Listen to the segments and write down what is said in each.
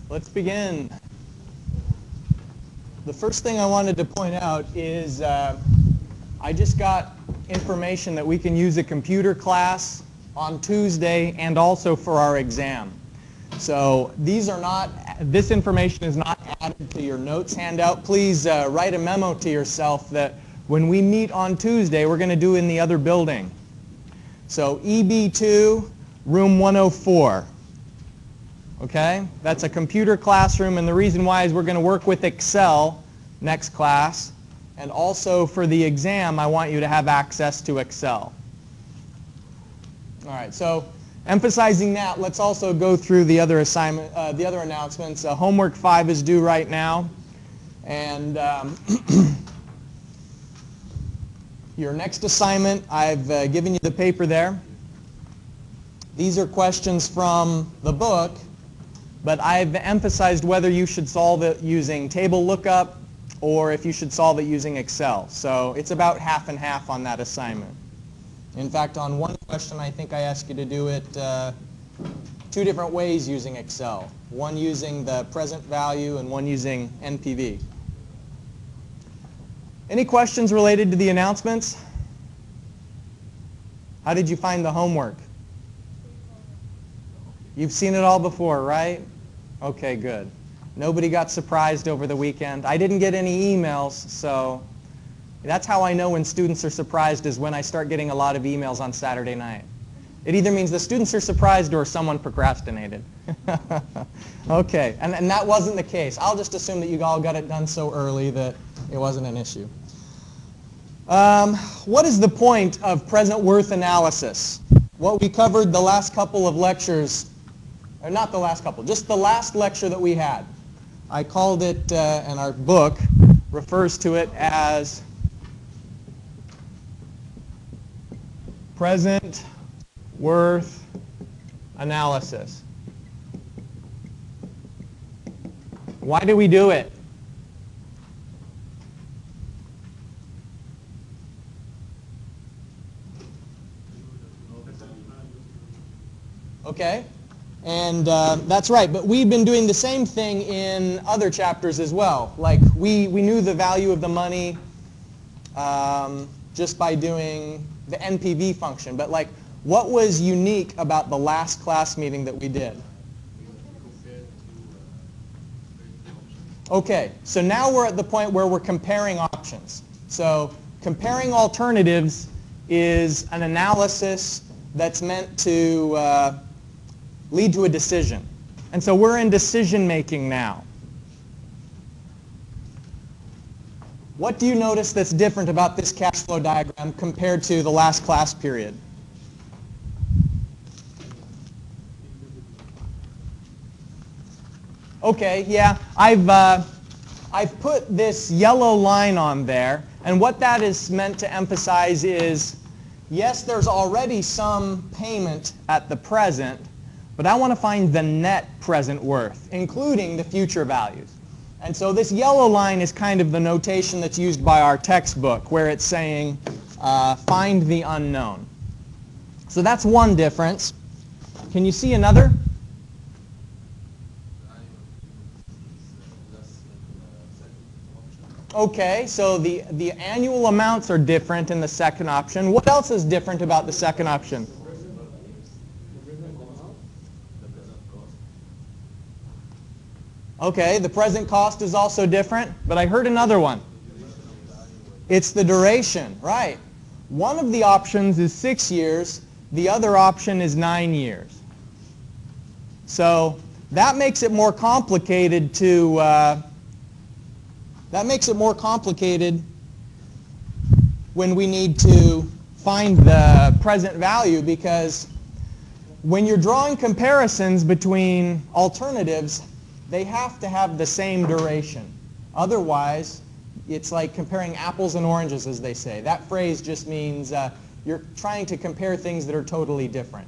Let's begin. The first thing I wanted to point out is I just got information that we can use a computer class on Tuesday and also for our exam. So this information is not added to your notes handout. Please write a memo to yourself that when we meet on Tuesday, we're going to do in the other building. So EB2, room 104. Okay? That's a computer classroom, and the reason why is we're going to work with Excel next class. And also for the exam, I want you to have access to Excel. All right, so emphasizing that, let's also go through the other assignment, the other announcements. Homework 5 is due right now, and your next assignment, I've given you the paper there. These are questions from the book, but I've emphasized whether you should solve it using table lookup or if you should solve it using Excel. So it's about half and half on that assignment. In fact, on one question, I think I asked you to do it two different ways using Excel. One using the present value and one using NPV. Any questions related to the announcements? How did you find the homework? You've seen it all before, right? Okay, good. Nobody got surprised over the weekend. I didn't get any emails, so that's how I know when students are surprised, is when I start getting a lot of emails on Saturday night. It either means the students are surprised or someone procrastinated. Okay, and that wasn't the case. I'll just assume that you all got it done so early that it wasn't an issue. What is the point of present worth analysis? What we covered the last couple of lectures, or not the last couple, just the last lecture that we had. I called it, and our book refers to it as present worth analysis. Why do we do it? Okay, and that's right, but we've been doing the same thing in other chapters as well. Like we knew the value of the money just by doing the NPV function, but like what was unique about the last class meeting that we did? Okay, so now we're at the point where we're comparing options. So comparing alternatives is an analysis that's meant to lead to a decision. And so we're in decision making now. What do you notice that's different about this cash flow diagram compared to the last class period? Okay, yeah, I've put this yellow line on there, and what that is meant to emphasize is, yes, there's already some payment at the present, but I want to find the net present worth, including the future values. And so this yellow line is kind of the notation that's used by our textbook, where it's saying, find the unknown. So that's one difference. Can you see another? Okay, so the annual amounts are different in the second option. What else is different about the second option? Okay, the present cost is also different, but I heard another one. It's the duration, right. One of the options is 6 years, the other option is 9 years. So that makes it more complicated when we need to find the present value, because when you're drawing comparisons between alternatives, they have to have the same duration. Otherwise, it's like comparing apples and oranges, as they say. That phrase just means you're trying to compare things that are totally different.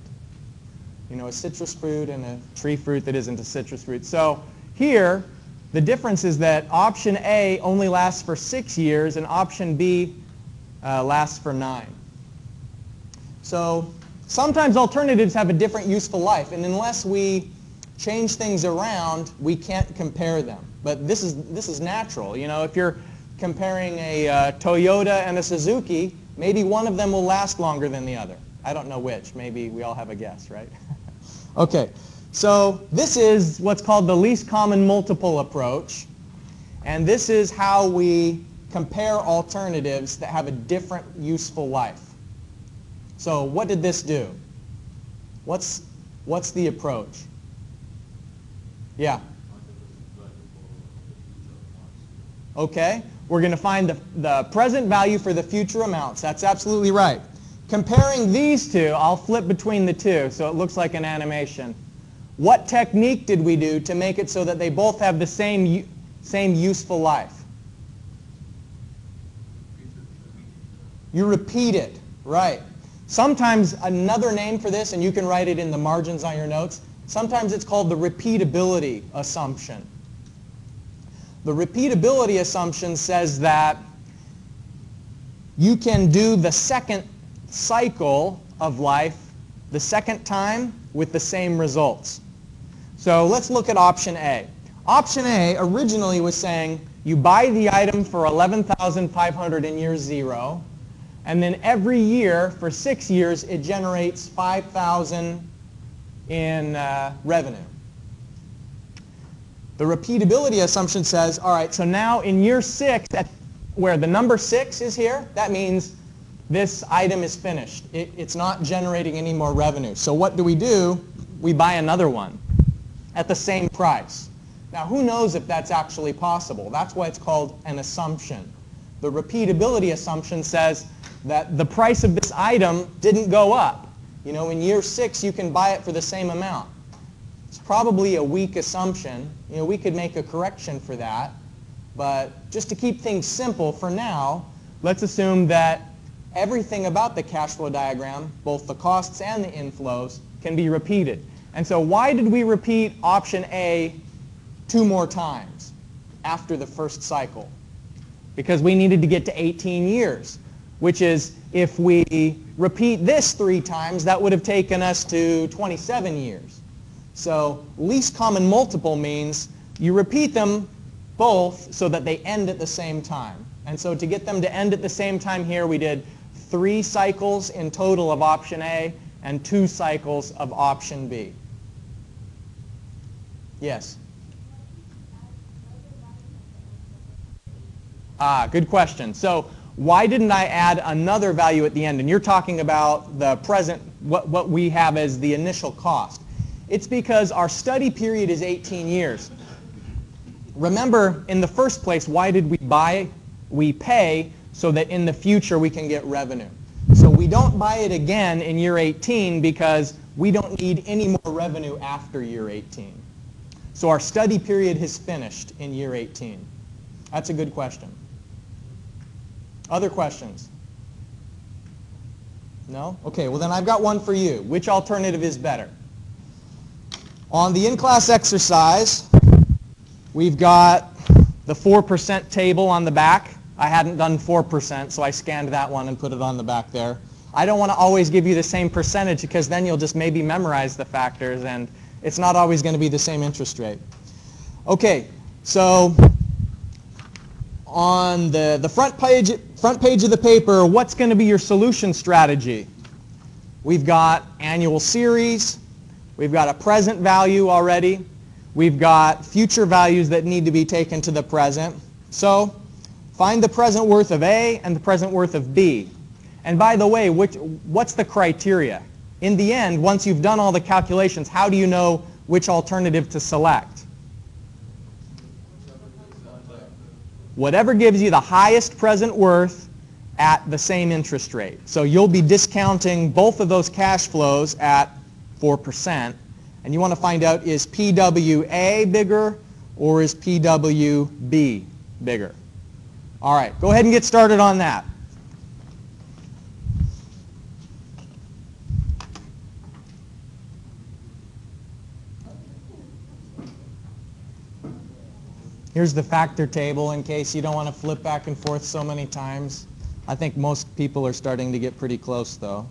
You know, a citrus fruit and a tree fruit that isn't a citrus fruit. So here, the difference is that option A only lasts for 6 years and option B lasts for 9. So sometimes alternatives have a different useful life, and unless we change things around, we can't compare them. But this is natural. You know, if you're comparing a Toyota and a Suzuki, maybe one of them will last longer than the other. I don't know which. Maybe we all have a guess, right? Okay, so this is what's called the least common multiple approach. And this is how we compare alternatives that have a different useful life. So what did this do? What's the approach? Yeah. Okay, we're going to find the present value for the future amounts. That's absolutely right. Comparing these two, I'll flip between the two so it looks like an animation. What technique did we do to make it so that they both have the same useful life? You repeat it, right. Sometimes another name for this, and you can write it in the margins on your notes, sometimes it's called the repeatability assumption. The repeatability assumption says that you can do the second cycle of life the second time with the same results. So let's look at option A. Option A originally was saying you buy the item for $11,500 in year 0, and then every year for 6 years it generates $5,000 in revenue. The repeatability assumption says, all right, so now in year 6, where the number 6 is here, that means this item is finished. It's not generating any more revenue. So what do? We buy another one at the same price. Now, who knows if that's actually possible? That's why it's called an assumption. The repeatability assumption says that the price of this item didn't go up. You know, in year 6, you can buy it for the same amount. It's probably a weak assumption. You know, we could make a correction for that. But just to keep things simple for now, let's assume that everything about the cash flow diagram, both the costs and the inflows, can be repeated. And so why did we repeat option A 2 more times after the first cycle? Because we needed to get to 18 years, which is, if we repeat this 3 times, that would have taken us to 27 years. So least common multiple means you repeat them both so that they end at the same time. And so to get them to end at the same time here, we did 3 cycles in total of option A and 2 cycles of option B. Yes? Good question. So why didn't I add another value at the end? And you're talking about the present, what we have as the initial cost. It's because our study period is 18 years. Remember, in the first place, why did we buy? We pay so that in the future we can get revenue. So we don't buy it again in year 18 because we don't need any more revenue after year 18. So our study period has finished in year 18. That's a good question. Other questions? No? Okay, well then I've got one for you. Which alternative is better? On the in-class exercise, we've got the 4% table on the back. I hadn't done 4%, so I scanned that one and put it on the back there. I don't want to always give you the same percentage because then you'll just maybe memorize the factors and it's not always going to be the same interest rate. Okay, so on the front page of the paper, what's going to be your solution strategy? We've got annual series. We've got a present value already. We've got future values that need to be taken to the present. So find the present worth of A and the present worth of B. And by the way, what's the criteria? In the end, once you've done all the calculations, how do you know which alternative to select? Whatever gives you the highest present worth at the same interest rate. So you'll be discounting both of those cash flows at 4%. And you want to find out, is PWA bigger or is PWB bigger? All right, go ahead and get started on that. Here's the factor table in case you don't want to flip back and forth so many times. I think most people are starting to get pretty close though.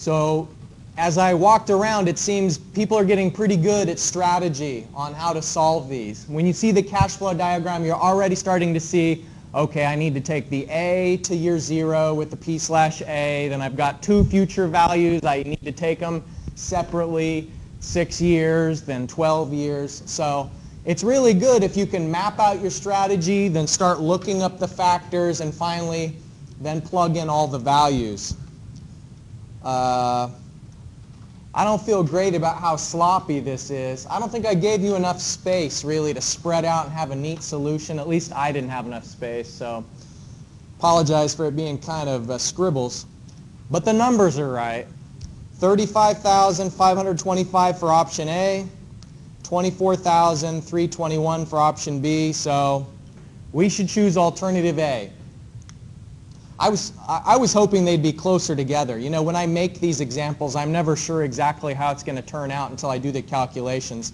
So as I walked around, it seems people are getting pretty good at strategy on how to solve these. When you see the cash flow diagram, you're already starting to see, okay, I need to take the A to year 0 with the P/A. Then I've got 2 future values. I need to take them separately, 6 years, then 12 years. So it's really good if you can map out your strategy, then start looking up the factors, and finally then plug in all the values. I don't feel great about how sloppy this is. I don't think I gave you enough space really to spread out and have a neat solution. At least I didn't have enough space, so apologize for it being kind of scribbles. But the numbers are right. 35,525 for option A, 24,321 for option B, so we should choose alternative A. I was hoping they'd be closer together. You know, when I make these examples, I'm never sure exactly how it's going to turn out until I do the calculations.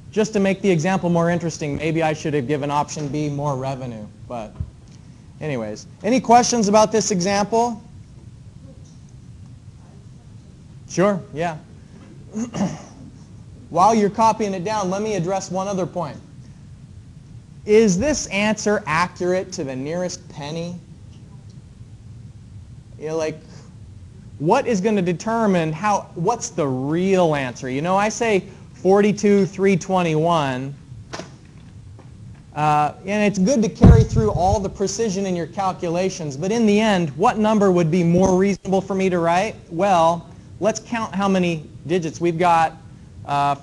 Just to make the example more interesting, maybe I should have given option B more revenue. But anyways, any questions about this example? Sure, yeah. While you're copying it down, let me address one other point. Is this answer accurate to the nearest penny? You know, like, what is going to determine what's the real answer? You know, I say 42,321, and it's good to carry through all the precision in your calculations, but in the end, what number would be more reasonable for me to write? Well, let's count how many digits we've got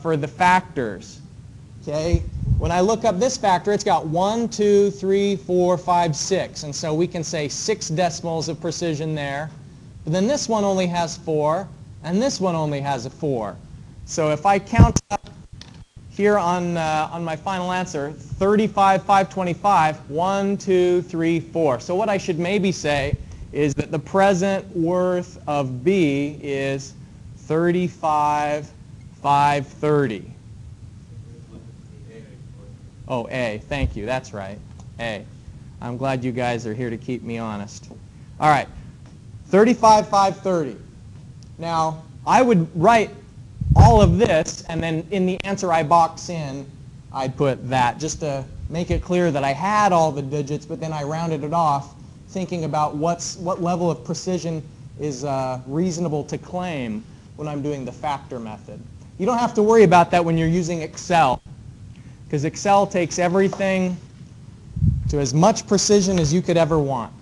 for the factors. Okay? When I look up this factor, it's got 1, 2, 3, 4, 5, 6. And so we can say 6 decimals of precision there. But then this one only has 4, and this one only has a 4. So if I count up here on my final answer, 35,525, 1, 2, 3, 4. So what I should maybe say is that the present worth of B is 35,530. Oh, A. Thank you. That's right. A. I'm glad you guys are here to keep me honest. All right. 35,530. Now, I would write all of this, and then in the answer I box in, I'd put that, just to make it clear that I had all the digits, but then I rounded it off, thinking about what level of precision is reasonable to claim when I'm doing the factor method. You don't have to worry about that when you're using Excel, because Excel takes everything to as much precision as you could ever want.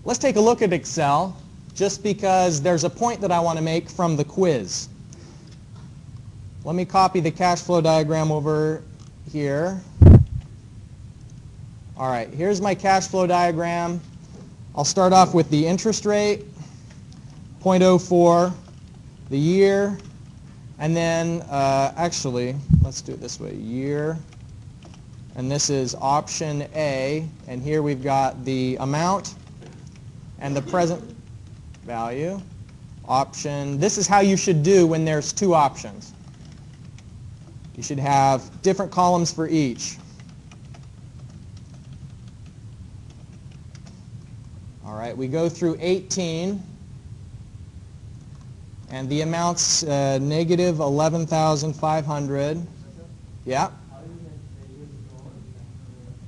Let's take a look at Excel, just because there's a point that I want to make from the quiz. Let me copy the cash flow diagram over here. All right, here's my cash flow diagram. I'll start off with the interest rate, 0.04, the year, and then actually, let's do it this way, year, and this is option A, and here we've got the amount and the present value. Option, this is how you should do when there's two options. You should have different columns for each. All right, we go through 18, and the amount's negative 11,500. Yeah.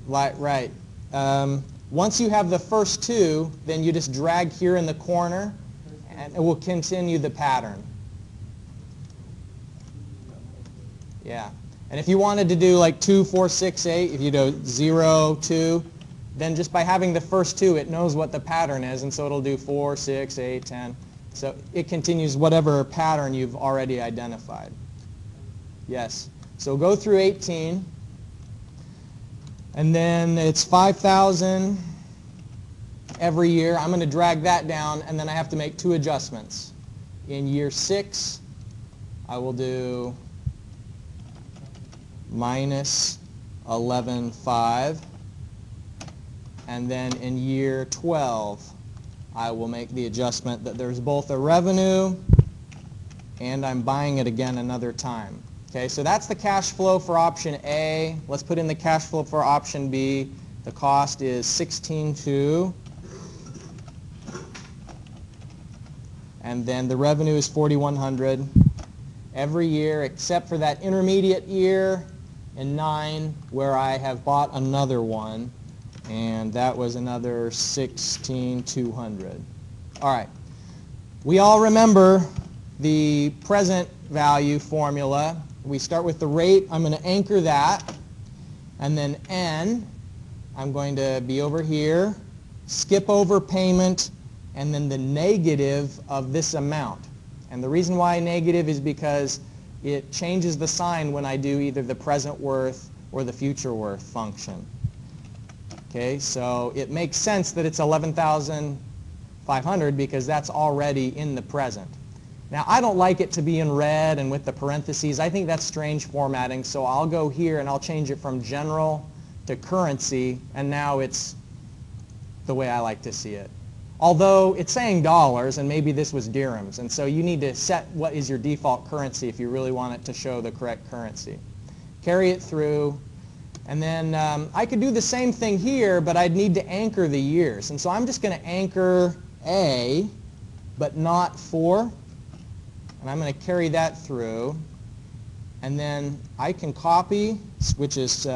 Right. Once you have the first two, then you just drag here in the corner, and it will continue the pattern. Yeah. And if you wanted to do like 2, 4, 6, 8, if you do 0, 2, then just by having the first two, it knows what the pattern is, and so it'll do 4, 6, 8, 10. So it continues whatever pattern you've already identified. Yes. So go through 18. And then it's 5,000 every year. I'm going to drag that down, and then I have to make two adjustments. In year 6, I will do minus 11,500. And then in year 12, I will make the adjustment that there's both a revenue and I'm buying it again another time. Okay, so that's the cash flow for option A. Let's put in the cash flow for option B. The cost is 16,200. and then the revenue is $4,100 every year except for that intermediate year in 9 where I have bought another one, and that was another $16,200. All right. We all remember the present value formula. We start with the rate. I'm going to anchor that, and then N, I'm going to be over here, skip over payment, and then the negative of this amount. And the reason why negative is because it changes the sign when I do either the present worth or the future worth function. Okay, so it makes sense that it's 11,500 because that's already in the present. Now, I don't like it to be in red and with the parentheses. I think that's strange formatting, so I'll go here and I'll change it from general to currency, and now it's the way I like to see it. Although it's saying dollars, and maybe this was dirhams, and so you need to set what is your default currency if you really want it to show the correct currency. Carry it through, and then I could do the same thing here, but I'd need to anchor the years. And so I'm just going to anchor A, but not 4, and I'm going to carry that through. And then I can copy, which is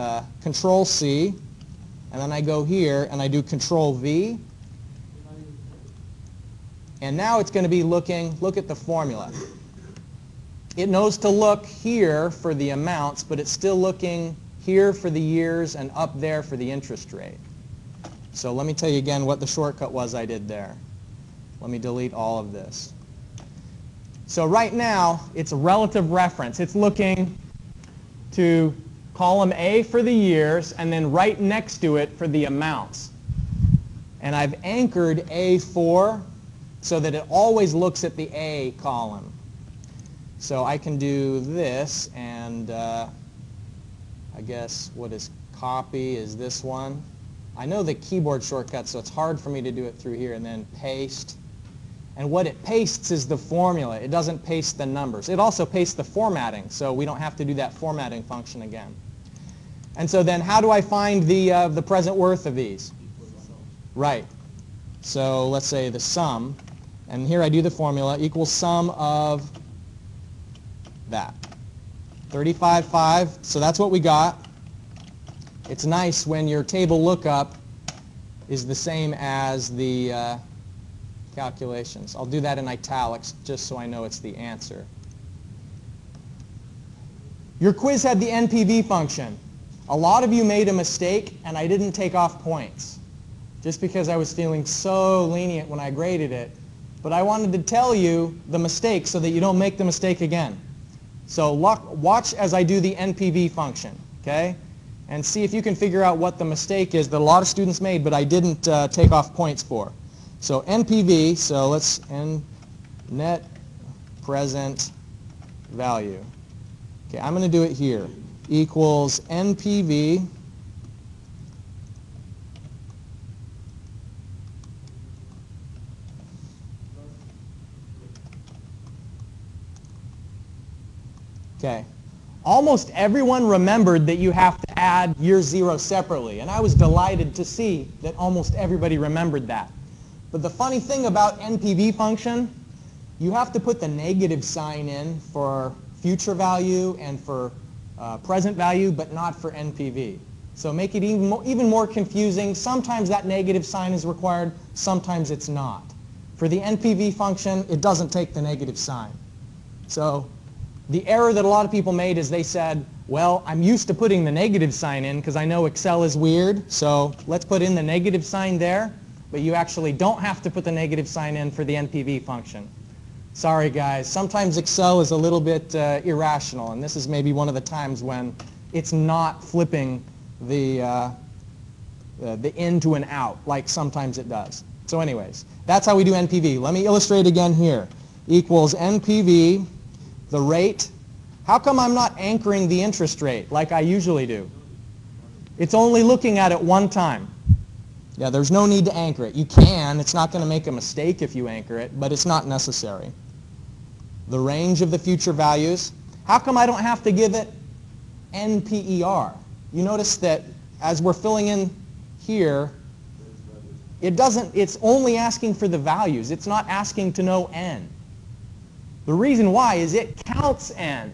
Control C, and then I go here and I do Control V. And now it's going to be looking, look at the formula. It knows to look here for the amounts, but it's still looking here for the years and up there for the interest rate. So let me tell you again what the shortcut was I did there. Let me delete all of this. So right now, it's a relative reference. It's looking to column A for the years, and then right next to it for the amounts. And I've anchored A4 so that it always looks at the A column. So I can do this, and I guess what is copy is this one. I know the keyboard shortcut, so it's hard for me to do it through here, and then paste. And what it pastes is the formula. It doesn't paste the numbers. It also pastes the formatting, so we don't have to do that formatting function again. And so then how do I find the present worth of these? Right. So let's say the sum, and here I do the formula, equals sum of that. 35.5, so that's what we got. It's nice when your table lookup is the same as the calculations. I'll do that in italics just so I know it's the answer. Your quiz had the NPV function. A lot of you made a mistake, and I didn't take off points just because I was feeling so lenient when I graded it. But I wanted to tell you the mistake so that you don't make the mistake again. So watch as I do the NPV function, okay? And see if you can figure out what the mistake is that a lot of students made, but I didn't take off points for. So NPV, so let's net present value. Okay, I'm going to do it here. Equals NPV Okay. Almost everyone remembered that you have to add year 0 separately, and I was delighted to see that almost everybody remembered that. But the funny thing about NPV function, you have to put the negative sign in for future value and for present value, but not for NPV. So make it even more confusing. Sometimes that negative sign is required, sometimes it's not. For the NPV function, it doesn't take the negative sign. So the error that a lot of people made is they said, well, I'm used to putting the negative sign in because I know Excel is weird, so let's put in the negative sign there, but you actually don't have to put the negative sign in for the NPV function. Sorry guys, sometimes Excel is a little bit irrational, and this is maybe one of the times when it's not flipping the in to an out like sometimes it does. So anyways, that's how we do NPV. Let me illustrate again here. Equals NPV, the rate. How come I'm not anchoring the interest rate like I usually do? It's only looking at it one time. Yeah, there's no need to anchor it. You can. It's not going to make a mistake if you anchor it, but it's not necessary. The range of the future values. How come I don't have to give it NPER? You notice that as we're filling in here, it's only asking for the values. It's not asking to know N. The reason why is it counts n.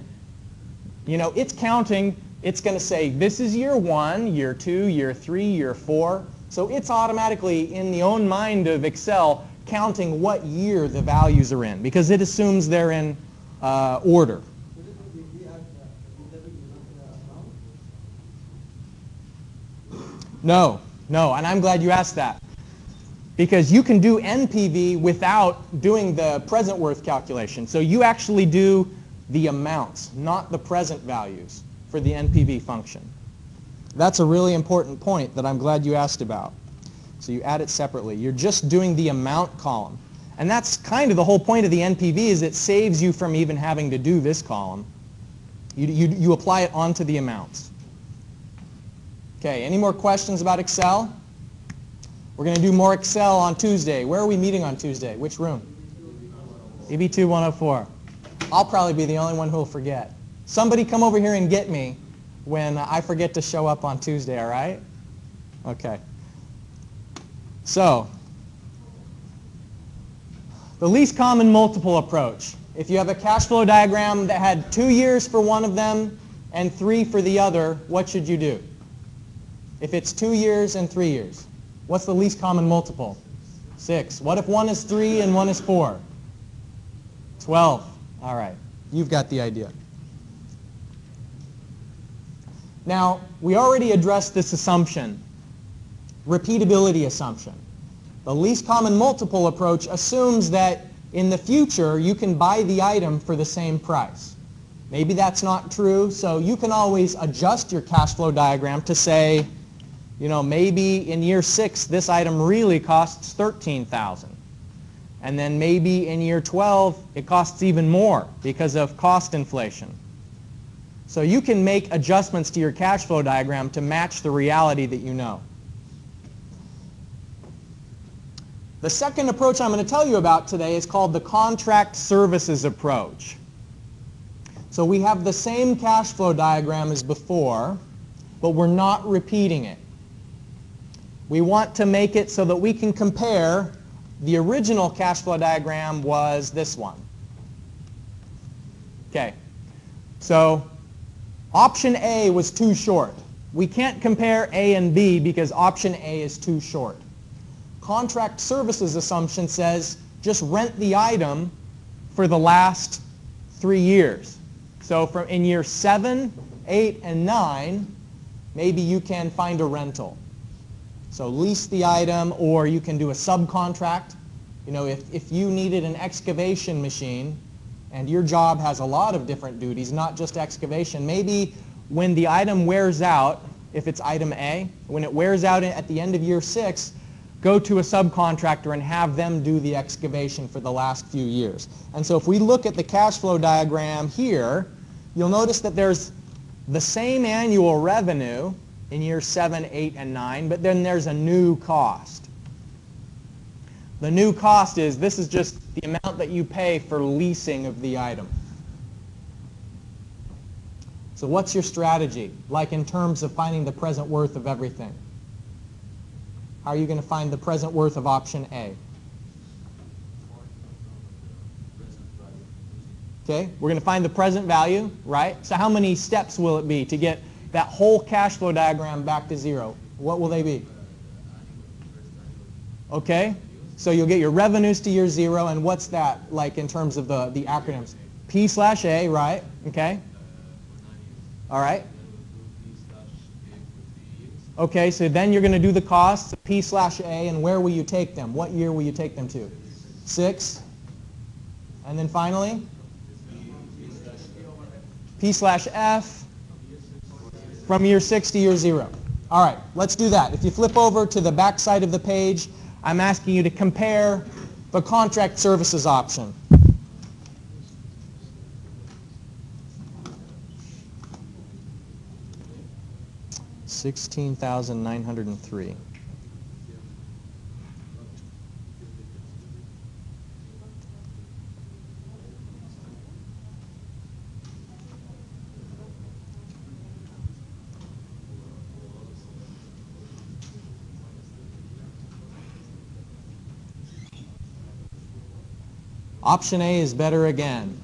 You know, it's counting. It's going to say this is year 1, year 2, year 3, year 4. So it's automatically in the own mind of Excel counting what year the values are in because it assumes they're in order. No, and I'm glad you asked that. Because you can do NPV without doing the present worth calculation. So you actually do the amounts, not the present values for the NPV function. That's a really important point that I'm glad you asked about. So you add it separately. You're just doing the amount column. And that's kind of the whole point of the NPV is it saves you from even having to do this column. You apply it onto the amounts. Okay, any more questions about Excel? We're going to do more Excel on Tuesday. Where are we meeting on Tuesday? Which room? pt2 104. I'll probably be the only one who will forget. Somebody come over here and get me when I forget to show up on Tuesday, all right? Okay. So, the least common multiple approach. If you have a cash flow diagram that had 2 years for one of them and 3 for the other, what should you do? If it's 2 years and 3 years, what's the least common multiple? 6. What if one is 3 and one is 4? 12. All right. You've got the idea. Now, we already addressed this assumption, repeatability assumption. The least common multiple approach assumes that in the future you can buy the item for the same price. Maybe that's not true, so you can always adjust your cash flow diagram to say, you know, maybe in year 6 this item really costs $13,000. And then maybe in year 12 it costs even more because of cost inflation. So you can make adjustments to your cash flow diagram to match the reality that you know. The second approach I'm going to tell you about today is called the contract services approach. So we have the same cash flow diagram as before, but we're not repeating it. We want to make it so that we can compare. The original cash flow diagram was this one. Okay, so option A was too short. We can't compare A and B because option A is too short. Contract services assumption says just rent the item for the last 3 years. So from in year 7, 8, and 9, maybe you can find a rental. So lease the item, or you can do a subcontract. You know, if you needed an excavation machine and your job has a lot of different duties, not just excavation, maybe when the item wears out, if it's item A, when it wears out at the end of year 6, go to a subcontractor and have them do the excavation for the last few years. And so if we look at the cash flow diagram here, you'll notice that there's the same annual revenue in year 7, 8, and 9, but then there's a new cost. The new cost is, this is just the amount that you pay for leasing of the item. So what's your strategy, like in terms of finding the present worth of everything? How are you going to find the present worth of option A? Okay, we're going to find the present value, right? So how many steps will it be to get that whole cash flow diagram back to 0? What will they be? Okay, so you'll get your revenues to year 0, and what's that like in terms of the acronyms? P/A, right? Okay. All right. Okay, so then you're going to do the costs, P/A, and where will you take them? What year will you take them to? 6. And then finally? P/F from year 6 to year 0. All right, let's do that. If you flip over to the back side of the page, I'm asking you to compare the contract services option. $16,903. Option A is better again.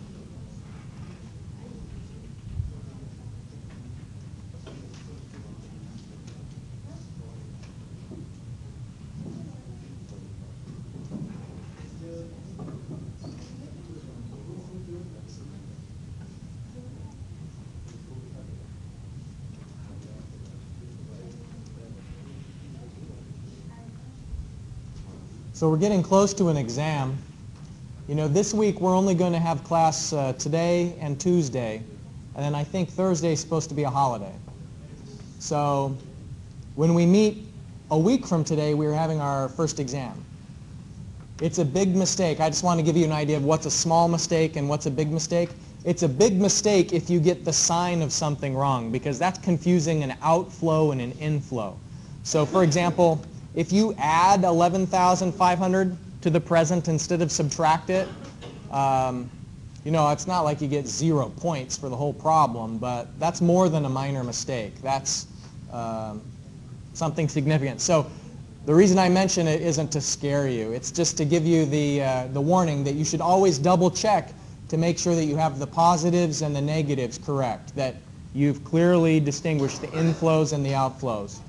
So we're getting close to an exam. You know, this week we're only going to have class today and Tuesday, and then I think Thursday is supposed to be a holiday. So when we meet a week from today, we're having our first exam. It's a big mistake. I just want to give you an idea of what's a small mistake and what's a big mistake. It's a big mistake if you get the sign of something wrong, because that's confusing an outflow and an inflow. So for example, if you add 11,500 to the present instead of subtract it, you know, it's not like you get 0 points for the whole problem, but that's more than a minor mistake. That's something significant. So the reason I mention it isn't to scare you. It's just to give you the warning that you should always double check to make sure that you have the positives and the negatives correct, that you've clearly distinguished the inflows and the outflows.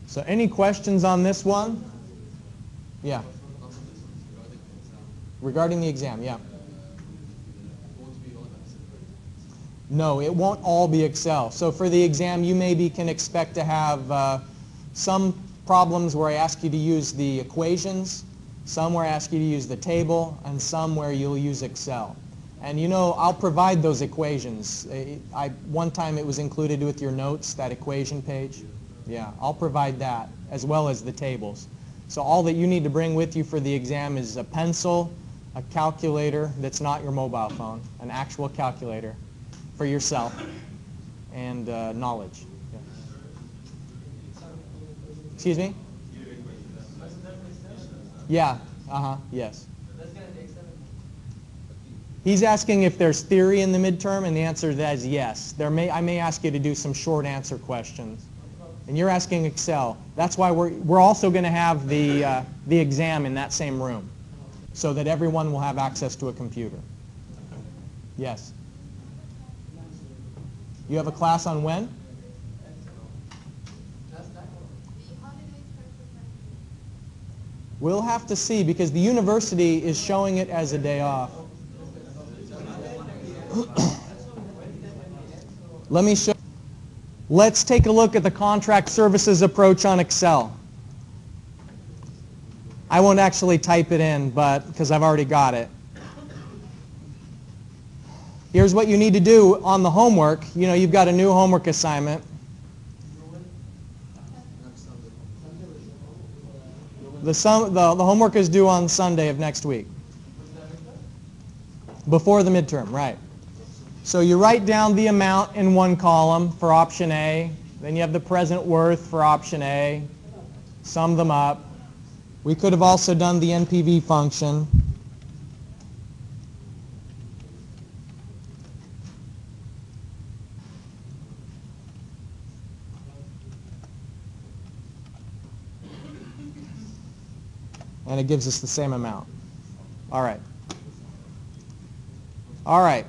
So any questions on this one? Yeah. Regarding the exam, yeah. No, it won't all be Excel. So for the exam, you maybe can expect to have some problems where I ask you to use the equations, some where I ask you to use the table, and some where you'll use Excel. And you know, I'll provide those equations. One time it was included with your notes, that equation page. Yeah, I'll provide that, as well as the tables. So all that you need to bring with you for the exam is a pencil, a calculator that's not your mobile phone, an actual calculator for yourself, and knowledge. Yeah. Excuse me? Yeah, yes. He's asking if there's theory in the midterm, and the answer to that is yes. I may ask you to do some short answer questions. And you're asking Excel. That's why we're also going to have the exam in that same room, so that everyone will have access to a computer. Yes? You have a class on when? We'll have to see, because the university is showing it as a day off. Let me show. Let's take a look at the contract services approach on Excel. I won't actually type it in, because I've already got it. Here's what you need to do on the homework. You know, you've got a new homework assignment. The homework is due on Sunday of next week. Before the midterm, right. So you write down the amount in one column for option A. Then you have the present worth for option A. Sum them up. We could have also done the NPV function. And it gives us the same amount. All right. All right.